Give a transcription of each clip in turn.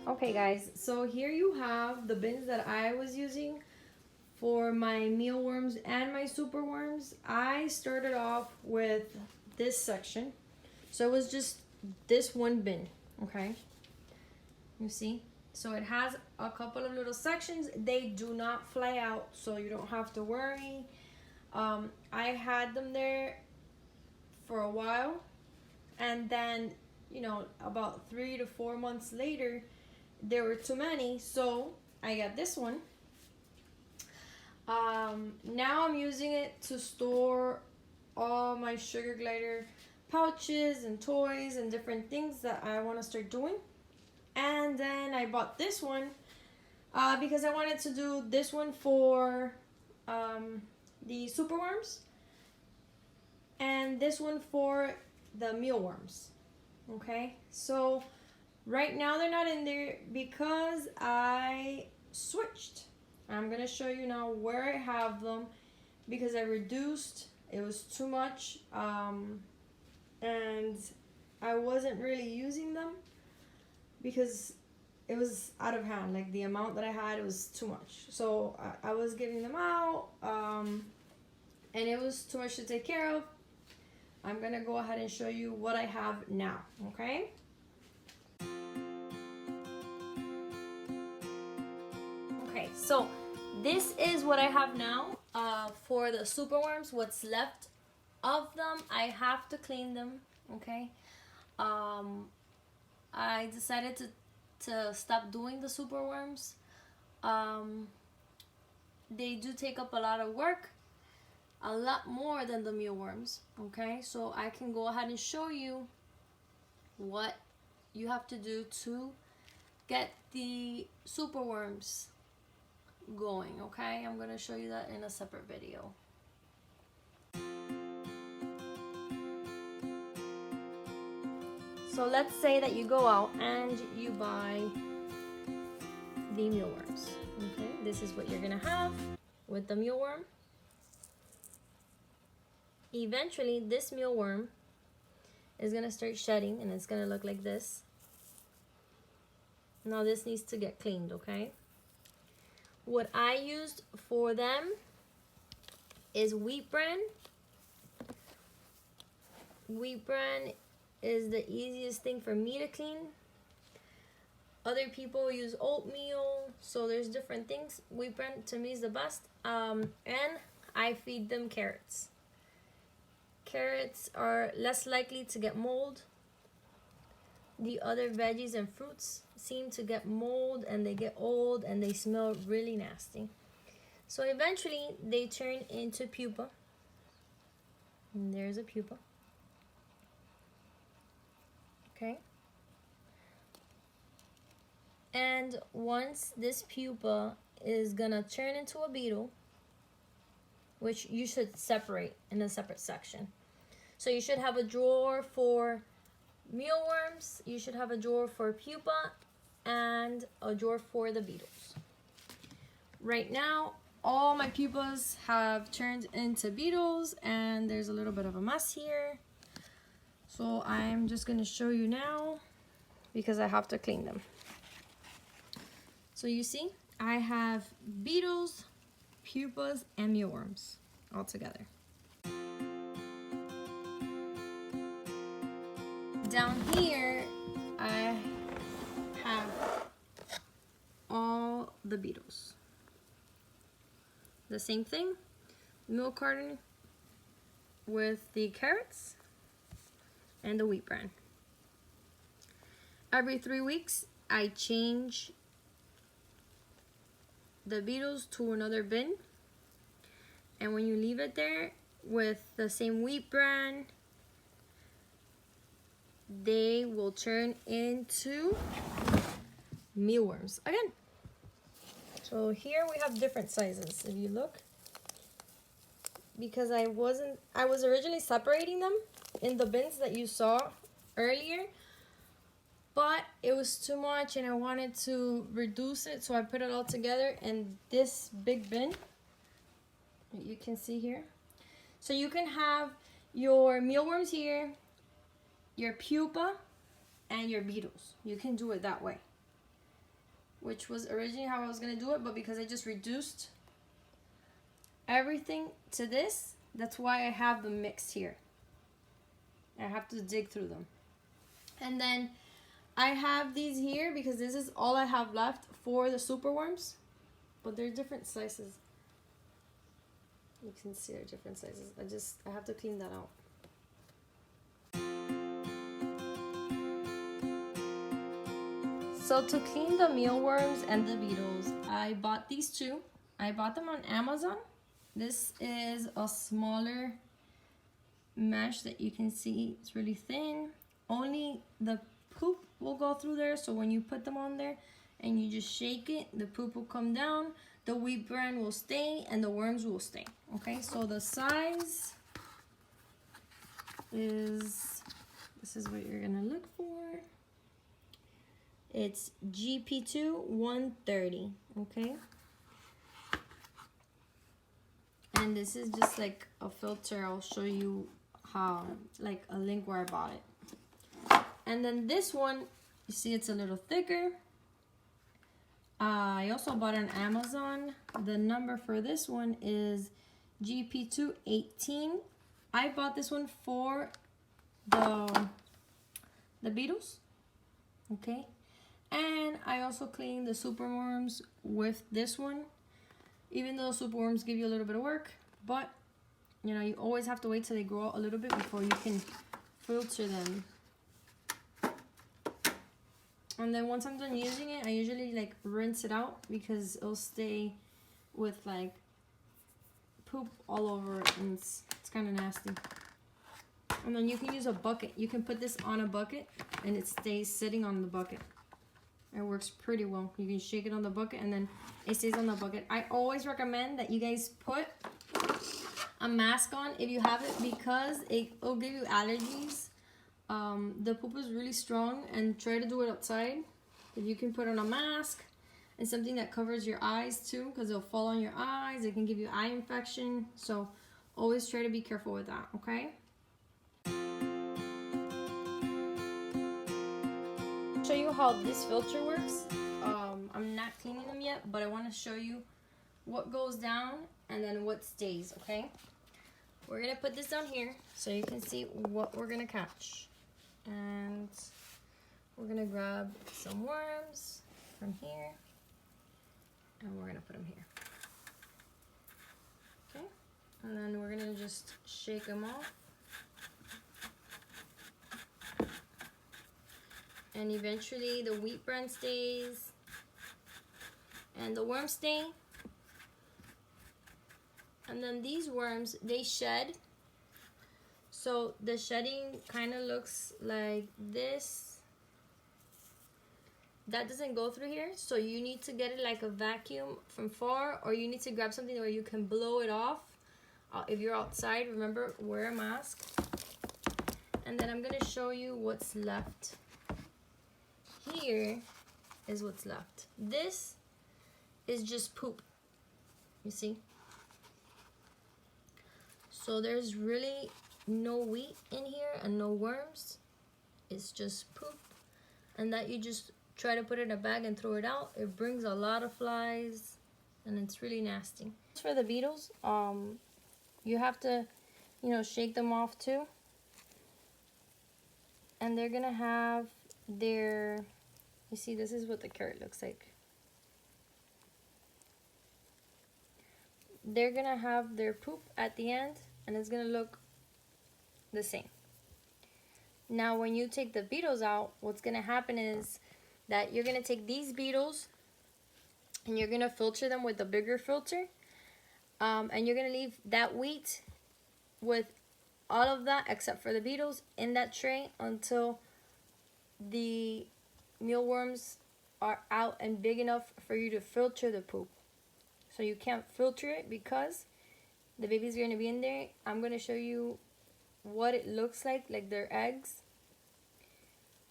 Okay guys, so here you have the bins that I was using for my mealworms and my superworms. I started off with this section. So it was just this one bin, okay? You see? So it has a couple of little sections. They do not fly out, so you don't have to worry. I had them there for a while, and then, you know, about 3 to 4 months later, there were too many, so I got this one. Now I'm using it to store all my sugar glider pouches and toys and different things that I want to start doing. And then I bought this one because I wanted to do this one for the superworms and this one for the mealworms. Okay, so right now they're not in there because I switched. I'm gonna show you now where I have them because I reduced. It was too much and I wasn't really using them because it was out of hand. Like the amount that I had, it was too much. So I was giving them out and it was too much to take care of. I'm gonna go ahead and show you what I have now, okay? Okay, so this is what I have now for the superworms. What's left of them, I have to clean them, okay? I decided to stop doing the superworms. They do take up a lot of work, a lot more than the mealworms, okay? So I can go ahead and show you what you have to do to get the superworms going, okay? I'm gonna show you that in a separate video. So let's say that you go out and you buy the mealworms, okay? This is what you're gonna have with the mealworm. Eventually, this mealworm is gonna start shedding and it's gonna look like this. Now this needs to get cleaned, okay? What I used for them is wheat bran. Wheat bran is the easiest thing for me to clean. Other people use oatmeal, so there's different things. Wheat bran to me is the best. And I feed them carrots. Carrots are less likely to get mold. The other veggies and fruits seem to get mold and they get old and they smell really nasty. So eventually they turn into pupa. And there's a pupa. Okay. And once this pupa is gonna turn into a beetle, which you should separate in a separate section. So you should have a drawer for mealworms, you should have a drawer for pupa, and a drawer for the beetles. Right now, all my pupas have turned into beetles and there's a little bit of a mess here. So I'm just gonna show you now because I have to clean them. So you see, I have beetles, pupas, and mealworms all together. Down here, I have all the beetles. The same thing, milk carton with the carrots and the wheat bran. Every 3 weeks, I change the beetles to another bin. And when you leave it there with the same wheat bran, they will turn into mealworms again. So here we have different sizes. If you look, because I was originally separating them in the bins that you saw earlier, but it was too much and I wanted to reduce it, so I put it all together in this big bin that you can see here. So you can have your mealworms here, your pupa, and your beetles. You can do it that way. which was originally how I was gonna do it, but because I just reduced everything to this, that's why I have them mixed here. I have to dig through them. And then I have these here because this is all I have left for the Superworms, but they're different sizes. You can see they're different sizes. I have to clean that out. So to clean the mealworms and the beetles, I bought these two. I bought them on Amazon. This is a smaller mesh that you can see. It's really thin. Only the poop will go through there. So when you put them on there and you just shake it, the poop will come down. The wheat bran will stay and the worms will stay. Okay, so the size is, this is what you're gonna look for. It's GP2 130, okay? And this is just like a filter. I'll show you how, like a link where I bought it. And then this one, you see it's a little thicker. I also bought it on Amazon. The number for this one is GP2 18. I bought this one for the Beetles, okay? And I also cleaned the Superworms with this one. Even though Superworms give you a little bit of work, but you know, you always have to wait till they grow a little bit before you can filter them. And then once I'm done using it, I usually like rinse it out because it'll stay with like poop all over it, and it's kind of nasty. And then you can use a bucket. You can put this on a bucket and it stays sitting on the bucket. It works pretty well. You can shake it on the bucket and then it stays on the bucket. I always recommend that you guys put a mask on if you have it because it'll give you allergies. The poop is really strong, and try to do it outside. If you can put on a mask and something that covers your eyes too, because it'll fall on your eyes. It can give you eye infection. So always try to be careful with that, okay? Show you how this filter works. I'm not cleaning them yet, but I want to show you what goes down and then what stays, okay? We're gonna put this down here so you can see what we're gonna catch. And we're gonna grab some worms from here and we're gonna put them here. Okay, and then we're gonna just shake them off. And eventually the wheat bran stays and the worms stay. And then these worms, they shed. So the shedding kind of looks like this. That doesn't go through here. So you need to get it like a vacuum from far, or you need to grab something where you can blow it off. If you're outside, remember, wear a mask. And then I'm gonna show you what's left. Here is what's left. This is just poop, you see? So there's really no wheat in here and no worms. It's just poop. And that you just try to put in a bag and throw it out. It brings a lot of flies and it's really nasty. For the beetles, you have to, you know, shake them off too. And they're gonna have their, you see, this is what the carrot looks like. They're gonna have their poop at the end and it's gonna look the same. Now when you take the beetles out, what's gonna happen is that you're gonna take these beetles and you're gonna filter them with a bigger filter, and you're gonna leave that wheat with all of that except for the beetles in that tray until the mealworms are out and big enough for you to filter the poop. So you can't filter it because the babies are going to be in there. I'm going to show you what it looks like their eggs.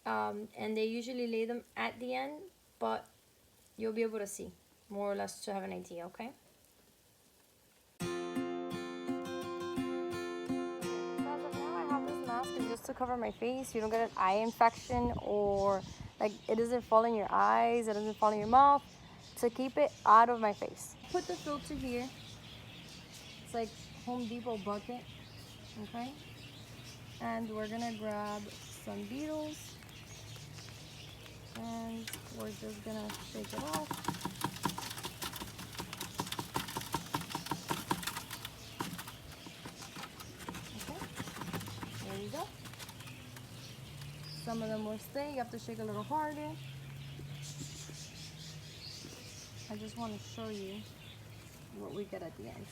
And they usually lay them at the end, but you'll be able to see more or less to have an idea, okay? So as of now, I have this mask. It's just to cover my face. You don't get an eye infection, or like it doesn't fall in your eyes, it doesn't fall in your mouth, to keep it out of my face. Put the filter here. It's like Home Depot bucket, okay? And we're gonna grab some Beetles, and we're just gonna shake it off. Okay, there you go. Some of them will stay. You have to shake a little harder. I just want to show you what we get at the end.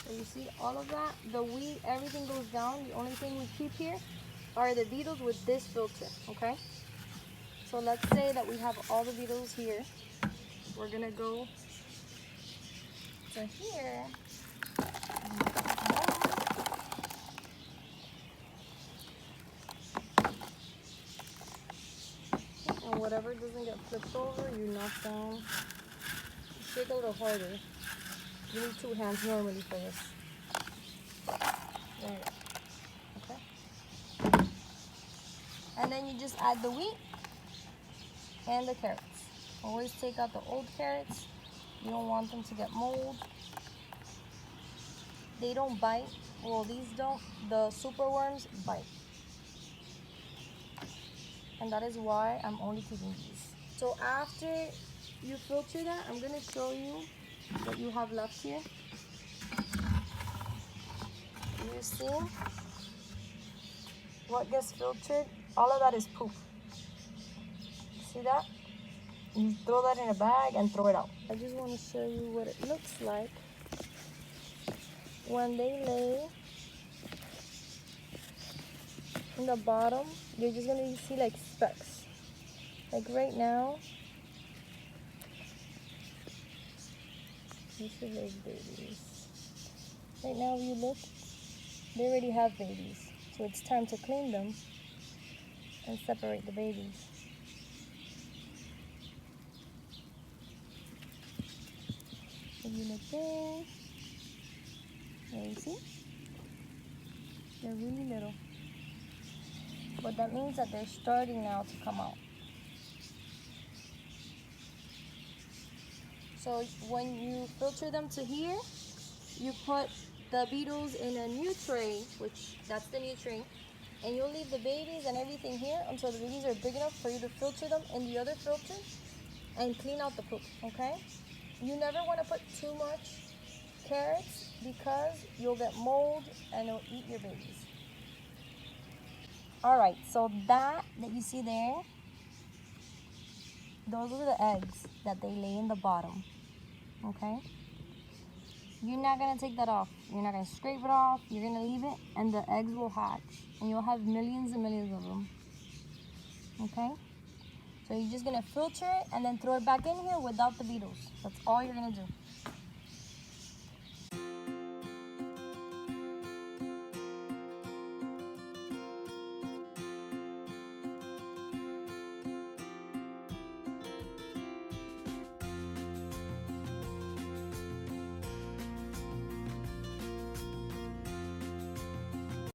So you see all of that, the weed, everything goes down. The only thing we keep here are the Beetles with this filter, okay? So let's say that we have all the Beetles here. We're gonna go to here. And whatever doesn't get flipped over, you knock down. Shake a little harder. You need 2 hands normally for this. There you go. Okay. And then you just add the wheat and the carrots. Always take out the old carrots. You don't want them to get mold. They don't bite. Well, these don't. The superworms bite. And that is why I'm only keeping these. So after you filter that, I'm gonna show you what you have left here. You see what gets filtered? All of that is poop. See that? You throw that in a bag and throw it out. I just want to show you what it looks like when they lay in the bottom. You're just gonna see like specks. Like right now, these are like babies. Right now, if you look, they already have babies. So it's time to clean them and separate the babies. If you look there you see? They're really little. But that means that they're starting now to come out. So when you filter them to here, you put the Beetles in a new tray, which that's the new tray, and you'll leave the babies and everything here until the babies are big enough for you to filter them in the other filter and clean out the poop, okay? You never want to put too much carrots because you'll get mold and it'll eat your babies. Alright, so that you see there, those are the eggs that they lay in the bottom, okay? You're not going to take that off. You're not going to scrape it off. You're going to leave it and the eggs will hatch. And you'll have millions and millions of them, okay? So you're just going to filter it and then throw it back in here without the Beetles. That's all you're going to do.